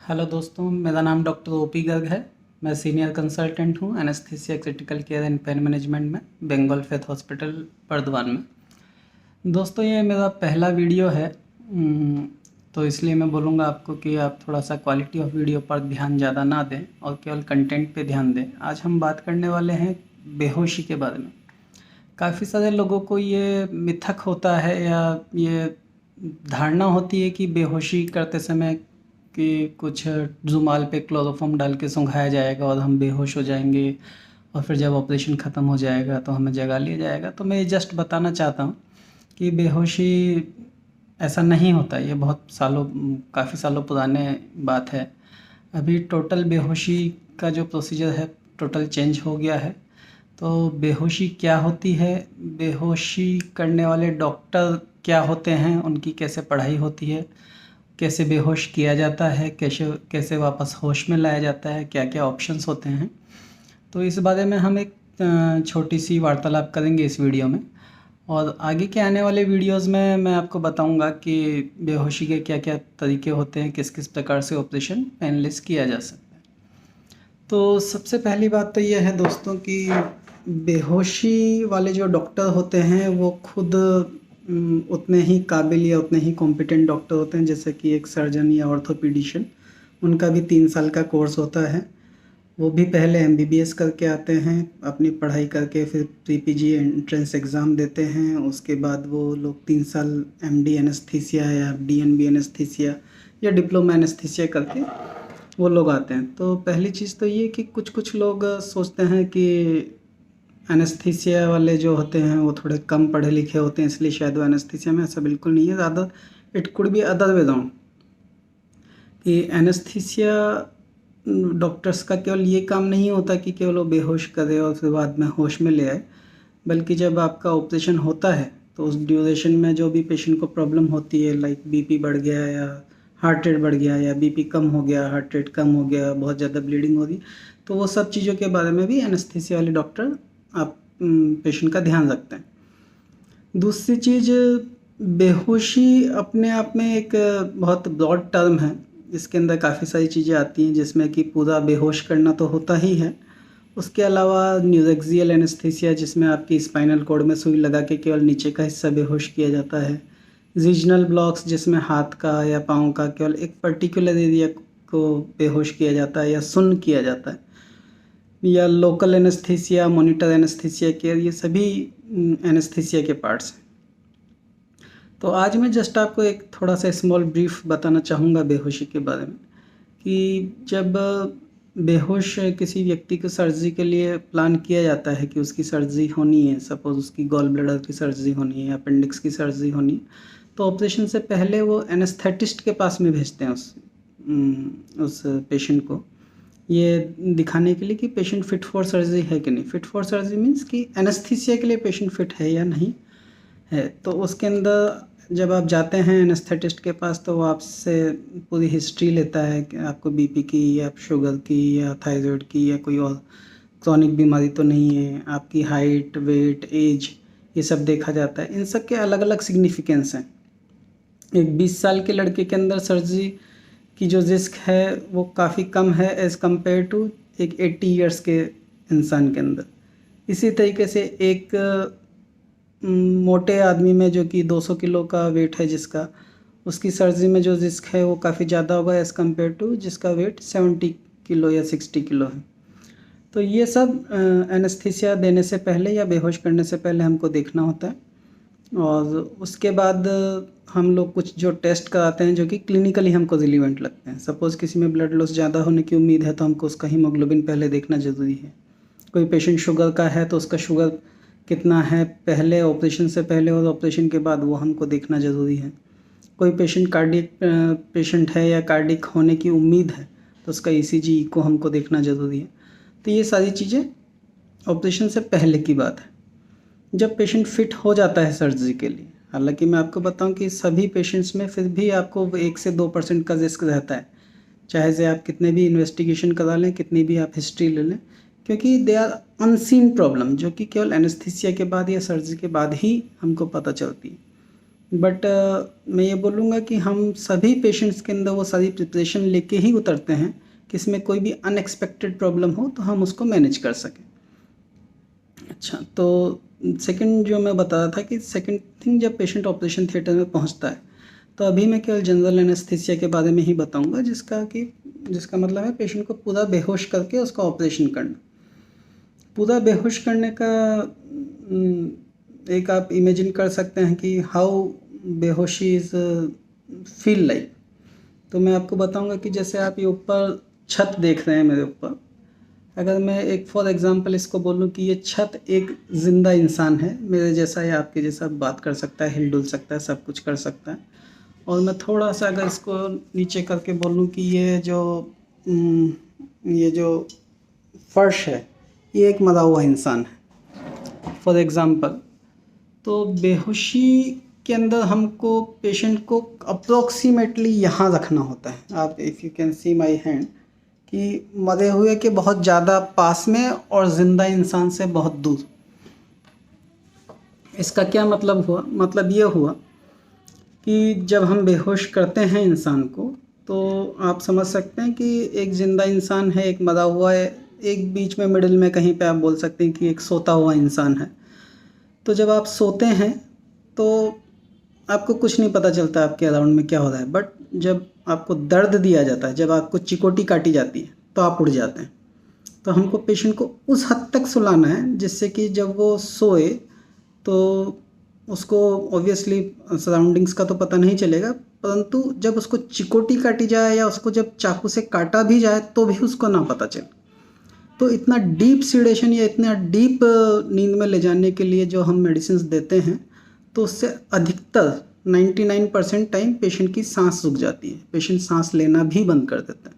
Hello दोस्तों, मेरा नाम डॉक्टर ओपी गर्ग है। मैं सीनियर कंसल्टेंट हूँ anaesthesia critical care and pain management में बंगाल फेथ हॉस्पिटल बर्दवान में। दोस्तों, ये मेरा पहला वीडियो है, तो इसलिए मैं बोलूँगा आपको कि आप थोड़ा सा क्वालिटी ऑफ वीडियो पर ध्यान ज़्यादा ना दें और केवल कंटेंट पे ध्यान दें। आज हम बात करने वाले हैं बेहोशी के बारे में। काफ़ी सारे लोगों को ये मिथक होता है या ये धारणा होती है कि बेहोशी करते समय कि कुछ रुमाल पे क्लोरोफॉर्म डाल के सुंघाया जाएगा और हम बेहोश हो जाएंगे और फिर जब ऑपरेशन ख़त्म हो जाएगा तो हमें जगा लिया जाएगा। तो मैं ये जस्ट बताना चाहता हूँ कि बेहोशी ऐसा नहीं होता। ये काफ़ी सालों पुराने बात है। अभी टोटल बेहोशी का जो प्रोसीजर है टोटल चेंज हो गया है। तो बेहोशी क्या होती है, बेहोशी करने वाले डॉक्टर क्या होते हैं, उनकी कैसे पढ़ाई होती है, कैसे बेहोश किया जाता है, कैसे कैसे वापस होश में लाया जाता है, क्या क्या ऑप्शंस होते हैं, तो इस बारे में हम एक छोटी सी वार्तालाप करेंगे इस वीडियो में। और आगे के आने वाले वीडियोस में मैं आपको बताऊंगा कि बेहोशी के क्या क्या तरीके होते हैं, किस किस प्रकार से ऑपरेशन पेनलेस किया जा सकता है। तो सबसे पहली बात तो यह है दोस्तों कि बेहोशी वाले जो डॉक्टर होते हैं वो खुद उतने ही काबिल या उतने ही कॉम्पिटेंट डॉक्टर होते हैं जैसे कि एक सर्जन या ऑर्थोपीडिशियन। उनका भी 3 साल का कोर्स होता है। वो भी पहले एमबीबीएस करके आते हैं, अपनी पढ़ाई करके फिर प्रीपीजी एंट्रेंस एग्ज़ाम देते हैं। उसके बाद वो लोग 3 साल एमडी एनेस्थीसिया या डीएनबी एनेस्थीसिया या डिप्लोमा एनेस्थीसिया करके वो लोग आते हैं। तो पहली चीज़ तो ये कि कुछ लोग सोचते हैं कि एनेस्थीसिया वाले जो होते हैं वो थोड़े कम पढ़े लिखे होते हैं इसलिए शायद वो एनेस्थीसिया में। ऐसा बिल्कुल नहीं है। ज़्यादा it could be other way round कि एनेस्थीसिया डॉक्टर्स का केवल ये काम नहीं होता कि केवल वो बेहोश करे और फिर बाद में होश में ले आए, बल्कि जब आपका ऑपरेशन होता है तो उस ड्यूरेशन में जो भी पेशेंट को प्रॉब्लम होती है, लाइक बीपी बढ़ गया या हार्ट रेट बढ़ गया या बीपी कम हो गया, हार्ट रेट कम हो गया, बहुत ज़्यादा ब्लीडिंग हो रही, तो वो सब चीज़ों के बारे में भी एनेस्थीसिया वाले डॉक्टर आप पेशेंट का ध्यान रखते हैं। दूसरी चीज़, बेहोशी अपने आप में एक बहुत ब्रॉड टर्म है। इसके अंदर काफ़ी सारी चीज़ें आती हैं जिसमें कि पूरा बेहोश करना तो होता ही है, उसके अलावा न्यूरेक्सियल एनेस्थीसिया जिसमें आपकी स्पाइनल कॉर्ड में सुई लगा के केवल नीचे का हिस्सा बेहोश किया जाता है, रीजनल ब्लॉक्स जिसमें हाथ का या पाँव का केवल एक पर्टिकुलर एरिया को बेहोश किया जाता है या सुन्न किया जाता है, या local anaesthesia, monitor anaesthesia care, ये सभी एनेस्थीसिया के पार्ट्स हैं। तो आज मैं जस्ट आपको एक थोड़ा सा स्मॉल ब्रीफ बताना चाहूँगा बेहोशी के बारे में कि जब बेहोश किसी व्यक्ति को सर्जरी के लिए प्लान किया जाता है कि उसकी सर्जरी होनी है, सपोज़ उसकी गॉल ब्लैडर की सर्जरी होनी है, अपेंडिक्स की सर्जरी होनी है, तो ऑपरेशन से पहले वो एनेस्थेटिस्ट के पास में भेजते हैं उस पेशेंट को, ये दिखाने के लिए कि पेशेंट फिट फॉर सर्जरी है कि नहीं। फिट फॉर सर्जरी मीन्स कि एनेस्थीसिया के लिए पेशेंट फिट है या नहीं है। तो उसके अंदर जब आप जाते हैं एनेस्थेटिस्ट के पास तो वो आपसे पूरी हिस्ट्री लेता है कि आपको बीपी की या शुगर की या थायराइड की या कोई और क्रॉनिक बीमारी तो नहीं है, आपकी हाइट, वेट, एज, ये सब देखा जाता है। इन सब के अलग अलग सिग्निफिकेंस हैं। एक 20 साल के लड़के के अंदर सर्जरी की जो रिस्क है वो काफ़ी कम है एज़ कम्पेयर टू एक 80 ईयर्स के इंसान के अंदर। इसी तरीके से एक मोटे आदमी में जो कि 200 किलो का वेट है जिसका, उसकी सर्जरी में जो रिस्क है वो काफ़ी ज़्यादा होगा एज़ कम्पेयर टू जिसका वेट 70 किलो या 60 किलो है। तो ये सब एनेस्थीसिया देने से पहले या बेहोश करने से पहले हमको देखना होता है। और उसके बाद हम लोग कुछ जो टेस्ट कराते हैं जो कि क्लिनिकली हमको रिलीवेंट लगते हैं। सपोज़ किसी में ब्लड लॉस ज़्यादा होने की उम्मीद है तो हमको उसका हीमोग्लोबिन पहले देखना ज़रूरी है। कोई पेशेंट शुगर का है तो उसका शुगर कितना है पहले ऑपरेशन से पहले और ऑपरेशन के बाद वो हमको देखना ज़रूरी है। कोई पेशेंट कार्डिक पेशेंट है या कार्डिक होने की उम्मीद है तो उसका ईसीजी, इको हमको देखना ज़रूरी है। तो ये सारी चीज़ें ऑपरेशन से पहले की बात है। जब पेशेंट फिट हो जाता है सर्जरी के लिए, हालांकि मैं आपको बताऊं कि सभी पेशेंट्स में फिर भी आपको 1 से 2% का रिस्क रहता है, चाहे से आप कितने भी इन्वेस्टिगेशन करा लें, कितनी भी आप हिस्ट्री ले लें, क्योंकि दे आर अनसीन प्रॉब्लम जो कि केवल एनेस्थीसिया के बाद या सर्जरी के बाद ही हमको पता चलती है। बट मैं ये बोलूँगा कि हम सभी पेशेंट्स के अंदर वो सारी प्रिपरेशन लेके ही उतरते हैं कि इसमें कोई भी अनएक्सपेक्टेड प्रॉब्लम हो तो हम उसको मैनेज कर सकें। अच्छा, तो सेकंड जो मैं बता रहा था कि सेकंड थिंग, जब पेशेंट ऑपरेशन थिएटर में पहुंचता है तो अभी मैं केवल जनरल एनेस्थीसिया के बारे में ही बताऊंगा, जिसका मतलब है पेशेंट को पूरा बेहोश करके उसका ऑपरेशन करना। पूरा बेहोश करने का एक आप इमेजिन कर सकते हैं कि हाउ बेहोशी इज़ फील लाइक। तो मैं आपको बताऊंगा कि जैसे आप ये ऊपर छत देख रहे हैं मेरे ऊपर, अगर मैं एक फॉर एग्जांपल इसको बोलूं कि ये छत एक ज़िंदा इंसान है, मेरे जैसा या आपके जैसा बात कर सकता है, हिल डुल सकता है, सब कुछ कर सकता है। और मैं थोड़ा सा अगर इसको नीचे करके बोलूं कि ये जो फर्श है ये एक मरा हुआ इंसान है फॉर एग्ज़ाम्पल। तो बेहोशी के अंदर हमको पेशेंट को अप्रोक्सीमेटली यहाँ रखना होता है। आप if you can see my hand कि मरे हुए के बहुत ज़्यादा पास में और ज़िंदा इंसान से बहुत दूर। इसका क्या मतलब हुआ? मतलब ये हुआ कि जब हम बेहोश करते हैं इंसान को तो आप समझ सकते हैं कि एक ज़िंदा इंसान है, एक मरा हुआ है, एक बीच में मिडिल में कहीं पे आप बोल सकते हैं कि एक सोता हुआ इंसान है। तो जब आप सोते हैं तो आपको कुछ नहीं पता चलता आपके अराउंड में क्या हो रहा है, बट जब आपको दर्द दिया जाता है, जब आपको चिकोटी काटी जाती है तो आप उड़ जाते हैं। तो हमको पेशेंट को उस हद तक सुलाना है जिससे कि जब वो सोए तो उसको ऑब्वियसली सराउंडिंग्स का तो पता नहीं चलेगा, परंतु जब उसको चिकोटी काटी जाए या उसको जब चाकू से काटा भी जाए तो भी उसको ना पता चले। तो इतना डीप सीडेशन या इतना डीप नींद में ले जाने के लिए जो हम मेडिसिन देते हैं तो उससे अधिकतर 99% टाइम पेशेंट की सांस रुक जाती है, पेशेंट सांस लेना भी बंद कर देता है।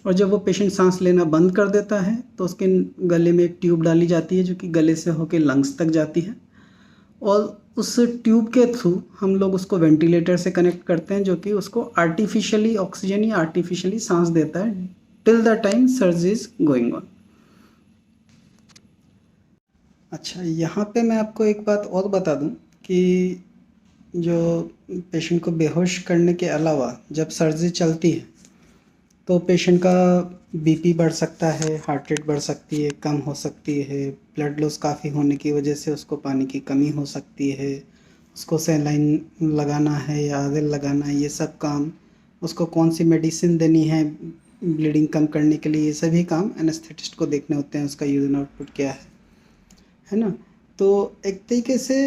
और जब वो पेशेंट सांस लेना बंद कर देता है तो उसके गले में एक ट्यूब डाली जाती है जो कि गले से होकर लंग्स तक जाती है, और उस ट्यूब के थ्रू हम लोग उसको वेंटिलेटर से कनेक्ट करते हैं जो कि उसको आर्टिफिशियली ऑक्सीजन या आर्टिफिशियली सांस देता है till the time surgery is going on. अच्छा, यहाँ पे मैं आपको एक बात और बता दूं कि जो पेशेंट को बेहोश करने के अलावा जब सर्जरी चलती है तो पेशेंट का बीपी बढ़ सकता है, हार्ट रेट बढ़ सकती है, कम हो सकती है, ब्लड लॉस काफ़ी होने की वजह से उसको पानी की कमी हो सकती है, उसको सैलाइन लगाना है या आरएल लगाना है, ये सब काम, उसको कौन सी मेडिसिन देनी है ब्लीडिंग कम करने के लिए, ये सभी काम एनेस्थेटिस्ट को देखने होते हैं। उसका यूरिन आउटपुट क्या है ना। तो एक तरीके से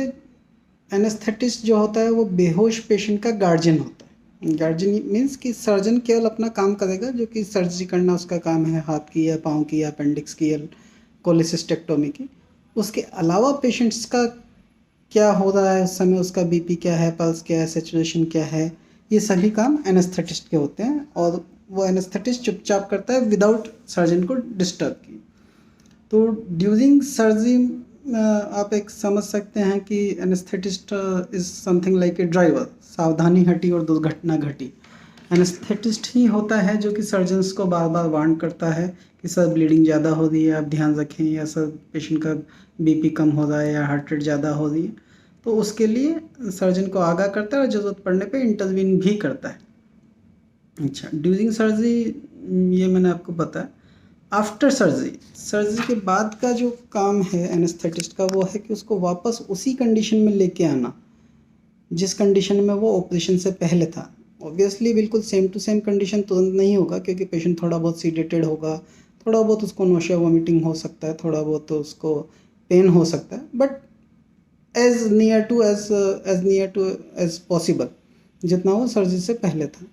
एनेस्थेटिस्ट जो होता है वो बेहोश पेशेंट का गार्जियन होता है। गार्जियन मीन्स कि सर्जन केवल अपना काम करेगा, जो कि सर्जरी करना उसका काम है, हाथ की या पाँव की या अपेंडिक्स की या कोलेसिस्टेक्टोमी की। उसके अलावा पेशेंट्स का क्या हो रहा है उस समय, उसका बीपी क्या है, पल्स क्या है, सैचुरेशन क्या है, ये सभी काम एनेस्थेटिस्ट के होते हैं और वो एनेस्थेटिस्ट चुपचाप करता है विदाउट सर्जन को डिस्टर्ब किए। तो ड्यूरिंग सर्जरी आप एक समझ सकते हैं कि anaesthetist is something like a driver, सावधानी हटी और दुर्घटना घटी। एनेस्थेटिस्ट ही होता है जो कि सर्जन्स को बार बार वार्न करता है कि सर ब्लीडिंग ज़्यादा हो रही है, आप ध्यान रखें, या सर पेशेंट का बीपी कम हो रहा है या हार्ट रेट ज़्यादा हो रही है। तो उसके लिए सर्जन को आगाह करता है और ज़रूरत पड़ने पे इंटरवीन भी करता है। अच्छा, ड्यूरिंग सर्जरी ये मैंने आपको बताया। आफ्टर सर्जरी के बाद का जो काम है एनेस्थेटिस्ट का वो है कि उसको वापस उसी कंडीशन में लेके आना जिस कंडीशन में वो ऑपरेशन से पहले था। ऑब्वियसली बिल्कुल सेम टू सेम कंडीशन तुरंत नहीं होगा क्योंकि पेशेंट थोड़ा बहुत सीडेटेड होगा, थोड़ा बहुत उसको नोशिया वॉमिटिंग हो सकता है, थोड़ा बहुत तो उसको पेन हो सकता है, but as near to as possible जितना वो सर्जरी से पहले था।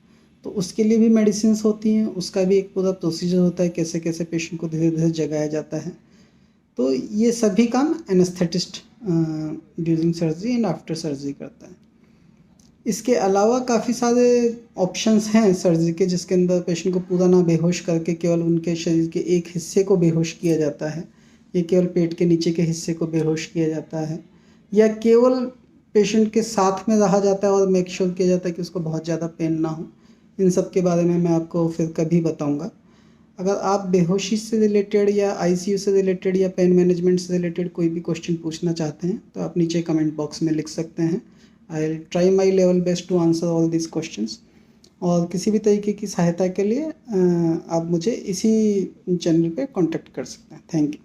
तो उसके लिए भी मेडिसिन होती हैं, उसका भी एक पूरा प्रोसीजर होता है कैसे कैसे पेशेंट को धीरे धीरे जगाया जाता है। तो ये सभी काम anaesthetist during surgery and after surgery करता है। इसके अलावा काफ़ी सारे ऑप्शंस हैं सर्जरी के जिसके अंदर पेशेंट को पूरा ना बेहोश करके केवल उनके शरीर के एक हिस्से को बेहोश किया जाता है, ये केवल पेट के नीचे के हिस्से को बेहोश किया जाता है, या केवल पेशेंट के साथ में रहा जाता है और मेक श्योर किया जाता है कि उसको बहुत ज़्यादा पेन ना हो। इन सब के बारे में मैं आपको फिर कभी बताऊंगा। अगर आप बेहोशी से रिलेटेड या आईसीयू से रिलेटेड या पेन मैनेजमेंट से रिलेटेड कोई भी क्वेश्चन पूछना चाहते हैं तो आप नीचे कमेंट बॉक्स में लिख सकते हैं। I will try my level best to answer all this questions. और किसी भी तरीके की सहायता के लिए आप मुझे इसी चैनल पे कांटेक्ट कर सकते हैं। Thank you.